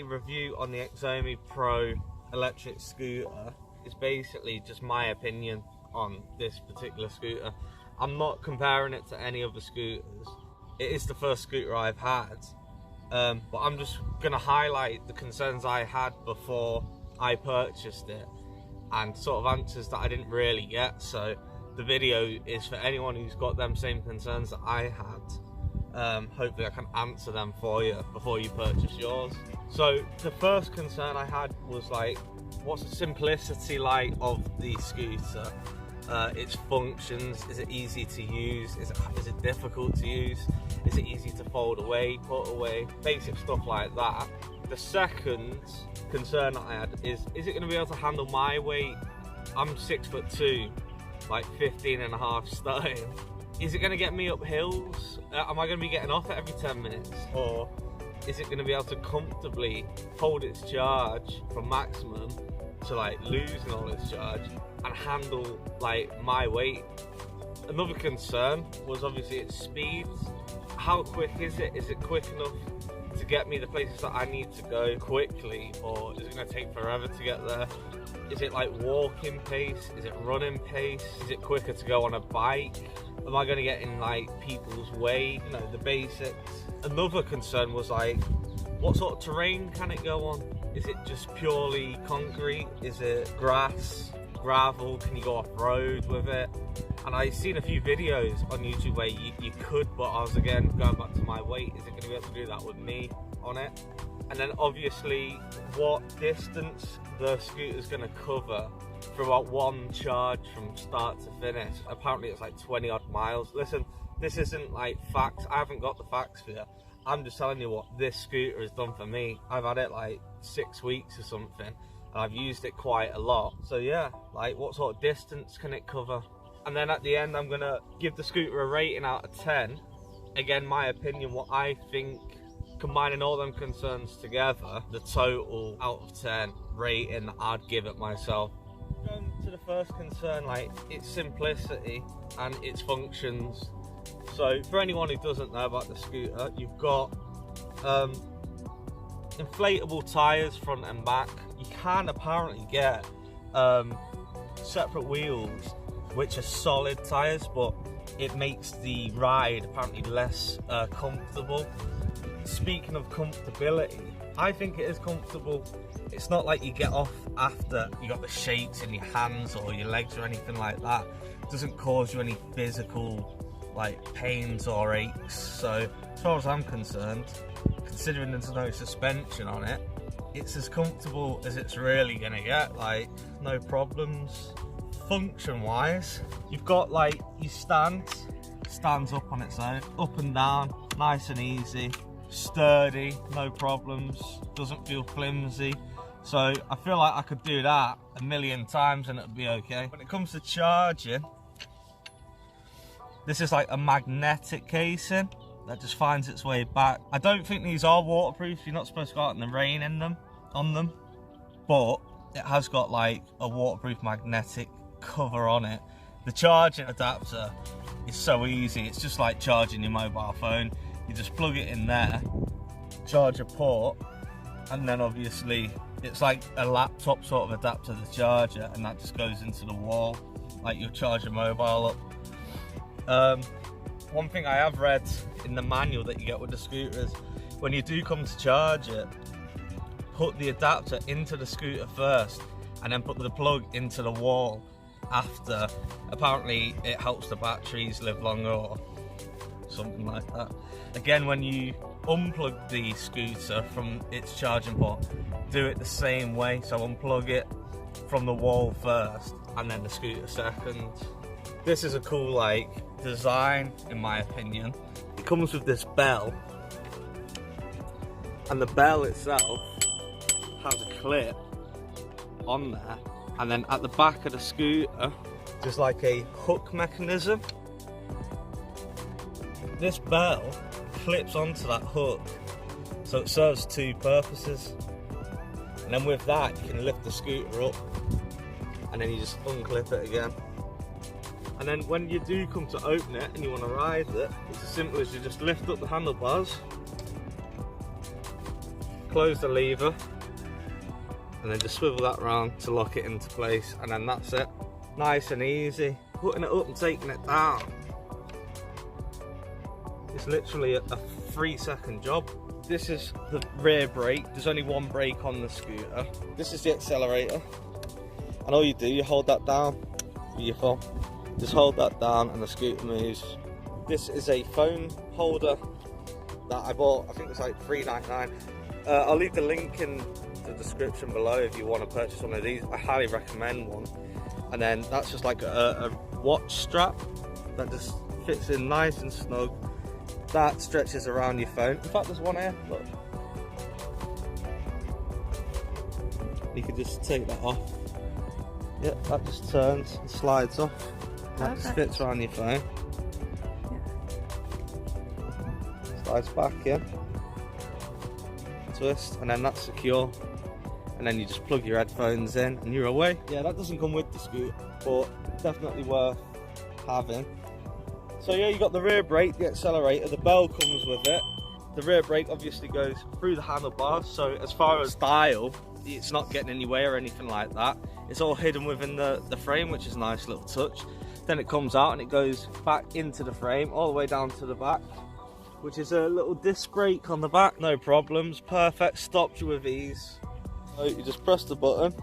review on the Xiaomi Pro Electric scooter is basically just my opinion on this particular scooter. I'm not comparing it to any other scooters. It is the first scooter I've had, but I'm just going to highlight the concerns I had before I purchased it and sort of answers that I didn't really get. So the video is for anyone who's got them same concerns that I had. Hopefully I can answer them for you before you purchase yours. So the first concern I had was like, what's the simplicity like of the scooter? Its functions, is it easy to use? Is it difficult to use? Is it easy to fold away, put away? Basic stuff like that. The second concern I had is it going to be able to handle my weight? I'm 6'2", like 15.5 stone. Is it going to get me up hills? Am I going to be getting off it every 10 minutes? Or is it going to be able to comfortably hold its charge from maximum to like losing all its charge and handle like my weight? Another concern was obviously its speeds. How quick is it? Is it quick enough to get me the places that I need to go quickly, or is it going to take forever to get there? Is it like walking pace? Is it running pace? Is it quicker to go on a bike? Am I going to get in like people's way? You know, the basics. Another concern was like, what sort of terrain can it go on? Is it just purely concrete? Is it grass, gravel? Can you go off-road with it? And I've seen a few videos on YouTube where you could, but I was again going back to my weight. Is it going to be able to do that with me on it? And then obviously what distance the scooter's going to cover for about one charge from start to finish. Apparently it's like 20 odd miles. Listen, this isn't like facts. I haven't got the facts for you. I'm just telling you what this scooter has done for me. I've had it like 6 weeks or something, and I've used it quite a lot. So yeah, like what sort of distance can it cover? And then at the end, I'm gonna give the scooter a rating out of 10. Again, my opinion, what I think, combining all them concerns together, the total out of 10 rating that I'd give it myself. Going to the first concern, like its simplicity and its functions. So for anyone who doesn't know about the scooter, you've got inflatable tyres front and back. You can apparently get separate wheels which are solid tyres, but it makes the ride apparently less comfortable. Speaking of comfortability, I think it is comfortable. It's not like you get off after you got the shakes in your hands or your legs or anything like that. It doesn't cause you any physical like pains or aches. So as far as I'm concerned, considering there's no suspension on it, it's as comfortable as it's really gonna get, like no problems. Function wise, you've got like your stands up on its own, up and down, nice and easy, sturdy, no problems, doesn't feel flimsy. So I feel like I could do that a million times and it'd be okay. When it comes to charging, this is like a magnetic casing that just finds its way back. I don't think these are waterproof. You're not supposed to go out in the rain on them, but it has got like a waterproof magnetic cover on it. The charging adapter is so easy. It's just like charging your mobile phone. You just plug it in there, charge a port, and then obviously it's like a laptop sort of adapter, the charger, and that just goes into the wall like you'll charge your mobile up. One thing I have read in the manual that you get with the scooter is when you do come to charge it, put the adapter into the scooter first and then put the plug into the wall after. Apparently it helps the batteries live longer or something like that. Again, when you unplug the scooter from its charging port, do it the same way. So unplug it from the wall first and then the scooter second. This is a cool like design in my opinion. It comes with this bell, and the bell itself has a clip on there, and then at the back of the scooter there's like a hook mechanism. This bell clips onto that hook, so it serves two purposes. And then with that you can lift the scooter up and then you just unclip it again. And then when you do come to open it and you want to ride it, it's as simple as you just lift up the handlebars close the lever, and then just swivel that around to lock it into place, and then that's it. Nice and easy. Putting it up and taking it down, it's literally a 3-second job. This is the rear brake. There's only one brake on the scooter. This is the accelerator, and all you do, you hold that down with your thumb. Just hold that down and the scooter moves. This is a phone holder that I bought, I think it was like $3.99. I'll leave the link in the description below if you want to purchase one of these. I highly recommend one. And then that's just like a watch strap that just fits in nice and snug. That stretches around your phone. In fact, there's one here, look. You can just take that off. Yep, that just turns and slides off. That just fits around your phone. Yeah. Slides back in. Twist, and then that's secure. And then you just plug your headphones in and you're away. Yeah, that doesn't come with the scooter, but definitely worth having. So yeah, you got the rear brake, the accelerator, the bell comes with it. The rear brake obviously goes through the handlebars, so as far as style, it's not getting in your way or anything like that. It's all hidden within the frame, which is a nice little touch. Then it comes out and it goes back into the frame, all the way down to the back, which is a little disc brake on the back. No problems, perfect, stops you with ease. So you just press the button,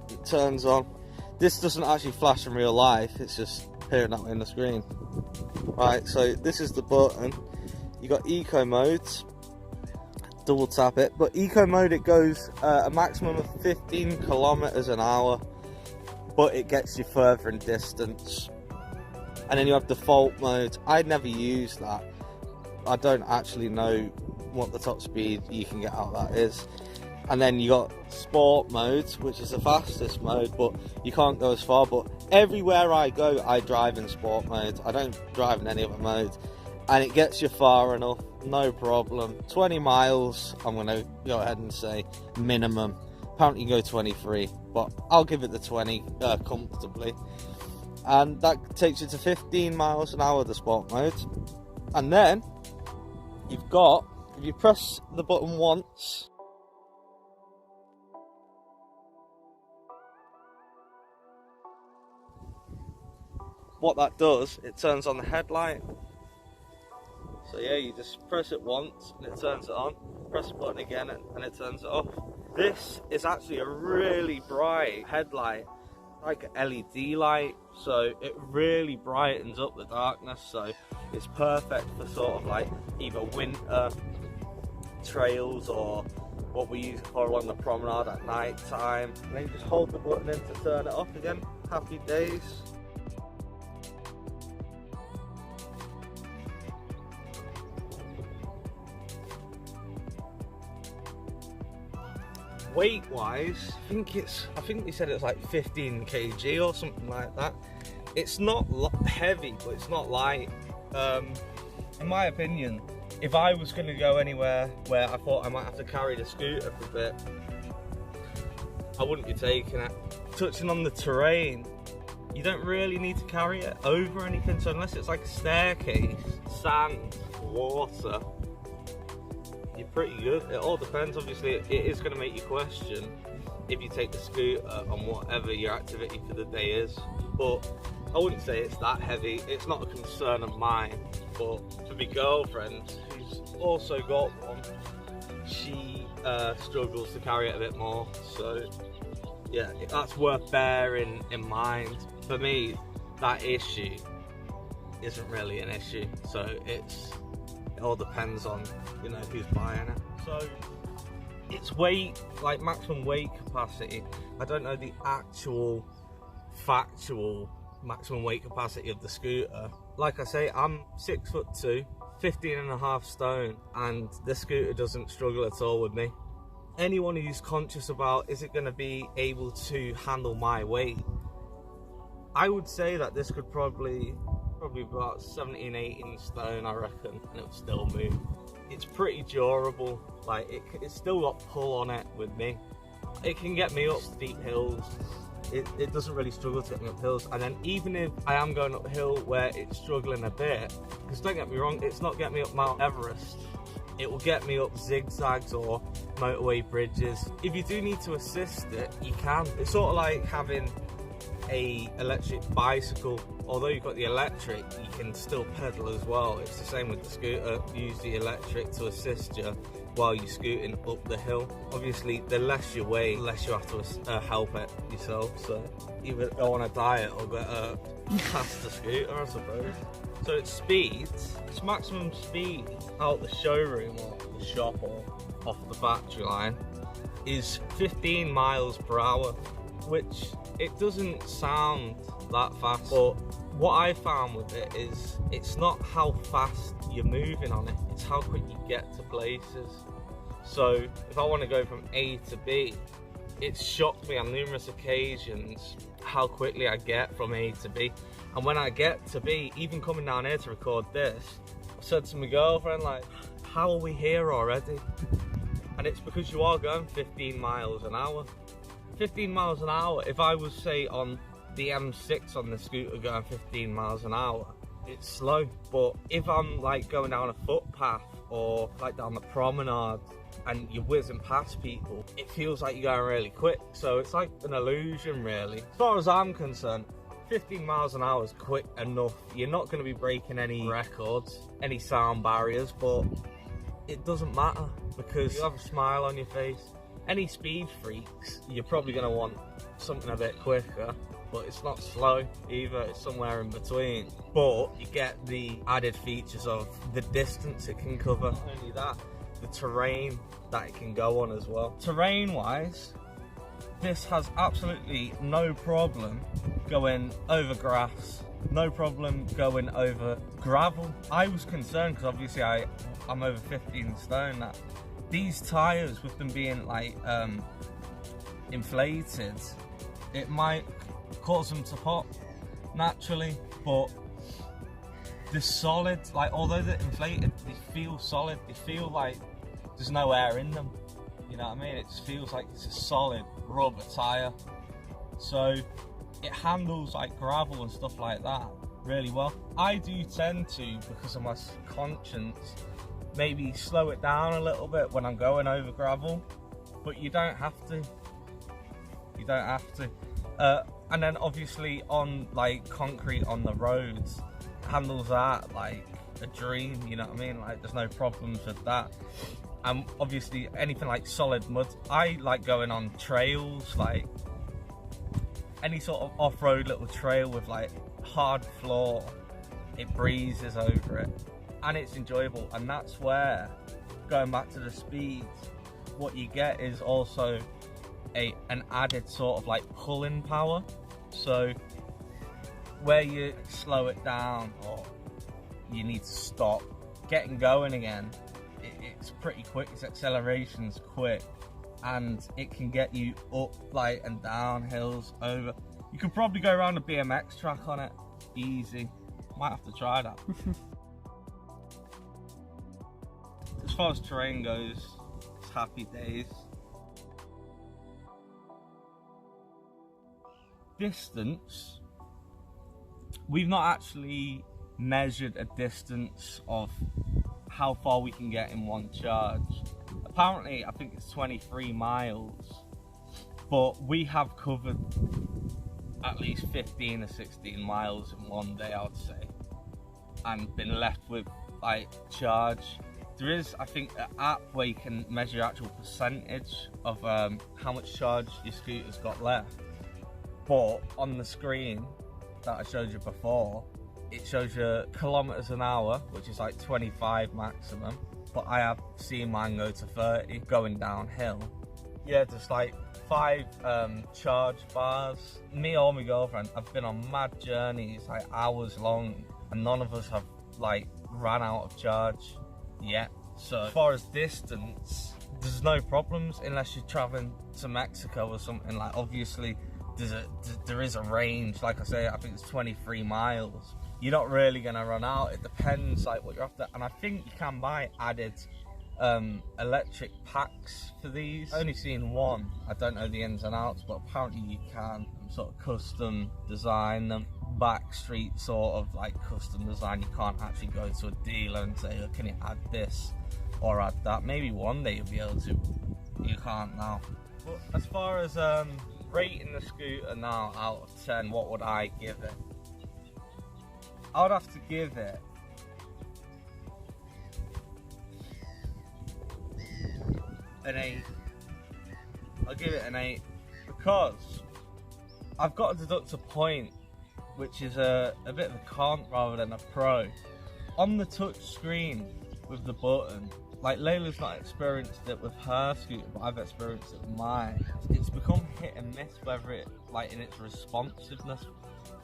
it turns on. This doesn't actually flash in real life, it's just appearing that way on the screen. Right, so this is the button. You got eco modes, double tap it, but eco mode, it goes a maximum of 15 kilometers an hour, but it gets you further in distance. And then you have default mode. I'd never use that. I don't actually know what the top speed you can get out of that is. And then you got sport mode, which is the fastest mode, but you can't go as far. But everywhere I go, I drive in sport mode. I don't drive in any other mode, and it gets you far enough, no problem. 20 miles, I'm gonna go ahead and say minimum. Apparently you can go 23, but I'll give it the 20 comfortably. And that takes you to 15 miles an hour, the sport mode. And then you've got, if you press the button once, what that does, it turns on the headlight. So yeah, you just press it once and it turns it on. Press the button again and it turns it off. This is actually a really bright headlight, like an LED light, so it really brightens up the darkness. So it's perfect for sort of like either winter trails or what we use it for along the promenade at night time. And then you just hold the button in to turn it off again. Happy days. Weight wise, I think they said it's like 15 kg or something like that. It's not heavy, but it's not light. In my opinion, if I was going to go anywhere where I thought I might have to carry the scooter for a bit, I wouldn't be taking it. Touching on the terrain, you don't really need to carry it over anything, so unless it's like a staircase, sand, water, you're pretty good. It all depends. Obviously it is going to make you question if you take the scooter on whatever your activity for the day is, but I wouldn't say it's that heavy. It's not a concern of mine, but for my girlfriend, who's also got one, she struggles to carry it a bit more. So yeah, that's worth bearing in mind. For me, that issue isn't really an issue, so it all depends on, you know, who's buying it. So its weight, like maximum weight capacity, I don't know the actual factual maximum weight capacity of the scooter. Like I say, I'm 6'2", 15.5 stone, and this scooter doesn't struggle at all with me. Anyone who's conscious about, is it going to be able to handle my weight, I would say that this could probably about 17, 18 stone, I reckon, and it would still move. It's pretty durable. Like it's still got pull on it with me. It can get me up steep hills. It doesn't really struggle to get me up hills. And then even if I am going uphill where it's struggling a bit, because don't get me wrong, it's not getting me up Mount Everest, It will get me up zigzags or motorway bridges. If you do need to assist it, you can. It's sort of like having a electric bicycle. Although you've got the electric, you can still pedal as well. It's the same with the scooter. Use the electric to assist you while you're scooting up the hill. Obviously, the less you weigh, the less you have to help it yourself. So either go on a diet or get a faster scooter, I suppose. So its speed, its maximum speed out the showroom or the shop or off the battery line is 15 miles per hour, which it doesn't sound that fast, but what I found with it is it's not how fast you're moving on it, it's how quick you get to places. So if I want to go from A to B, it's shocked me on numerous occasions how quickly I get from A to B. And when I get to B, even coming down here to record this, I said to my girlfriend, like, how are we here already? And it's because you are going 15 miles an hour. 15 miles an hour, if I was, say, on the M6 on the scooter going 15 miles an hour, it's slow. But if I'm like going down a footpath or like down the promenade and you're whizzing past people, it feels like you're going really quick. So it's like an illusion, really. As far as I'm concerned, 15 miles an hour is quick enough. You're not going to be breaking any records, any sound barriers, but it doesn't matter because you have a smile on your face. Any speed freaks, you're probably going to want something a bit quicker, but it's not slow either, it's somewhere in between. But you get the added features of the distance it can cover. Not only that, the terrain that it can go on as well. Terrain wise, this has absolutely no problem going over grass, no problem going over gravel. I was concerned because obviously I'm over 15 stone, that these tyres, with them being like inflated, it might cause them to pop naturally, but the solid, like, although they're inflated, they feel solid, they feel like there's no air in them, you know what I mean? It just feels like it's a solid rubber tyre. So it handles like gravel and stuff like that really well. I do tend to, because of my conscience, maybe slow it down a little bit when I'm going over gravel, but you don't have to. You don't have to. And then obviously on like concrete on the roads, handles that like a dream, you know what I mean? Like there's no problems with that. And obviously anything like solid mud, I like going on trails, like any sort of off-road little trail with like hard floor, it breezes over it and it's enjoyable. And that's where, going back to the speed, what you get is also an added sort of like pulling power. So where you slow it down or you need to stop, getting going again, it's pretty quick, its acceleration's quick, and it can get you up like and down hills over. You could probably go around a BMX track on it, easy. Might have to try that. As far as terrain goes, it's happy days. Distance, we've not actually measured a distance of how far we can get in one charge. Apparently I think it's 23 miles, but we have covered at least 15 or 16 miles in one day, I would say, and been left with like charge. There is, I think, an app where you can measure your actual percentage of how much charge your scooter's got left. But on the screen that I showed you before, it shows you kilometers an hour, which is like 25 maximum. But I have seen mine go to 30 going downhill. Yeah, just like 5 charge bars. Me or my girlfriend have been on mad journeys, like hours long, and none of us have like ran out of charge yet. So as far as distance, there's no problems unless you're traveling to Mexico or something. Like obviously there is a range, like I say, I think it's 23 miles. You're not really gonna run out. It depends like what you're after, and I think you can buy added electric packs for these. I've only seen one, I don't know the ins and outs, but apparently you can sort of custom design them. Backstreet sort of like custom design. You can't actually go to a dealer and say, oh, can you add this or add that. Maybe one day you'll be able to. You can't now. But as far as rating the scooter now out of 10, what would I give it? I would have to give it an 8. I'll give it an 8 because I've got to deduct a point, which is a bit of a con rather than a pro. On the touch screen with the button, like Layla's not experienced it with her scooter, but I've experienced it with mine. It's become hit and miss whether it, like in its responsiveness,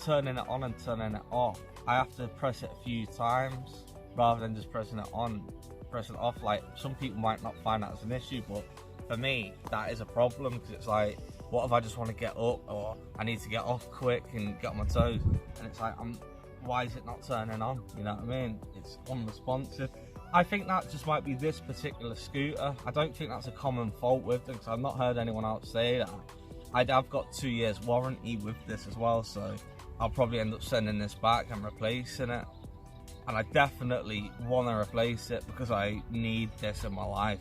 turning it on and turning it off. I have to press it a few times rather than just pressing it on, pressing it off. Like some people might not find that as an issue, but for me, that is a problem because it's like, what if I just want to get up or I need to get off quick and get on my toes? And it's like, why is it not turning on? You know what I mean? It's unresponsive. I think that just might be this particular scooter. I don't think that's a common fault with them because I've not heard anyone else say that. I've got 2 years warranty with this as well, so I'll probably end up sending this back and replacing it. And I definitely want to replace it because I need this in my life.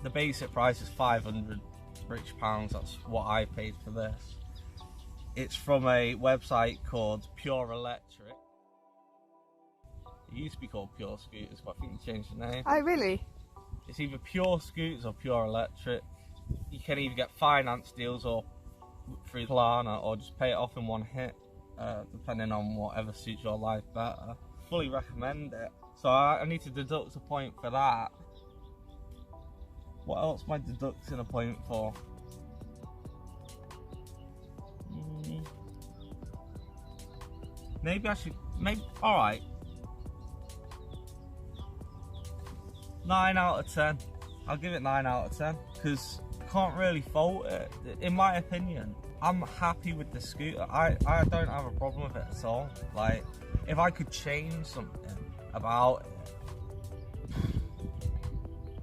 The basic price is 500 British pounds. That's what I paid for this. It's from a website called Pure Electric. It used to be called Pure Scooters, but I think they changed the name. Oh, really? It's either Pure Scooters or Pure Electric. You can either get finance deals or through Klarna, or just pay it off in one hit, depending on whatever suits your life better. Fully recommend it. So I need to deduct a point for that. What else am I deducting a point for? Maybe I should, alright. 9 out of 10. I'll give it 9 out of 10 because I can't really fault it. In my opinion, I'm happy with the scooter. I don't have a problem with it at all. Like, if I could change something about it,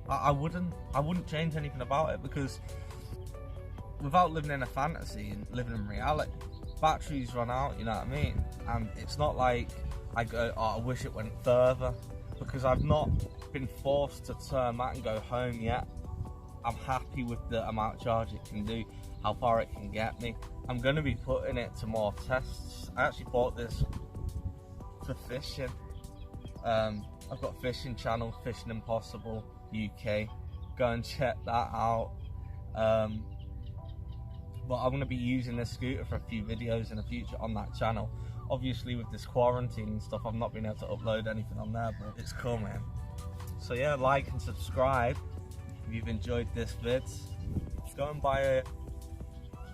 I wouldn't change anything about it because without living in a fantasy and living in reality, batteries run out, you know what I mean? And it's not like I go, oh, I wish it went further, because I've not been forced to turn that and go home yet. I'm happy with the amount of charge it can do, how far it can get me. I'm going to be putting it to more tests. I actually bought this for fishing. I've got a fishing channel, Fishing Impossible UK. Go and check that out. But I'm going to be using this scooter for a few videos in the future on that channel. Obviously with this quarantine and stuff, I've not been able to upload anything on there, but it's coming. So yeah, like and subscribe if you've enjoyed this vid. Go and buy a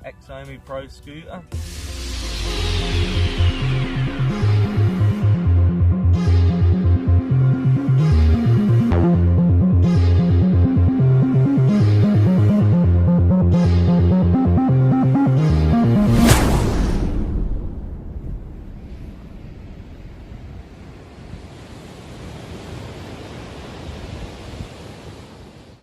Xiaomi Pro scooter.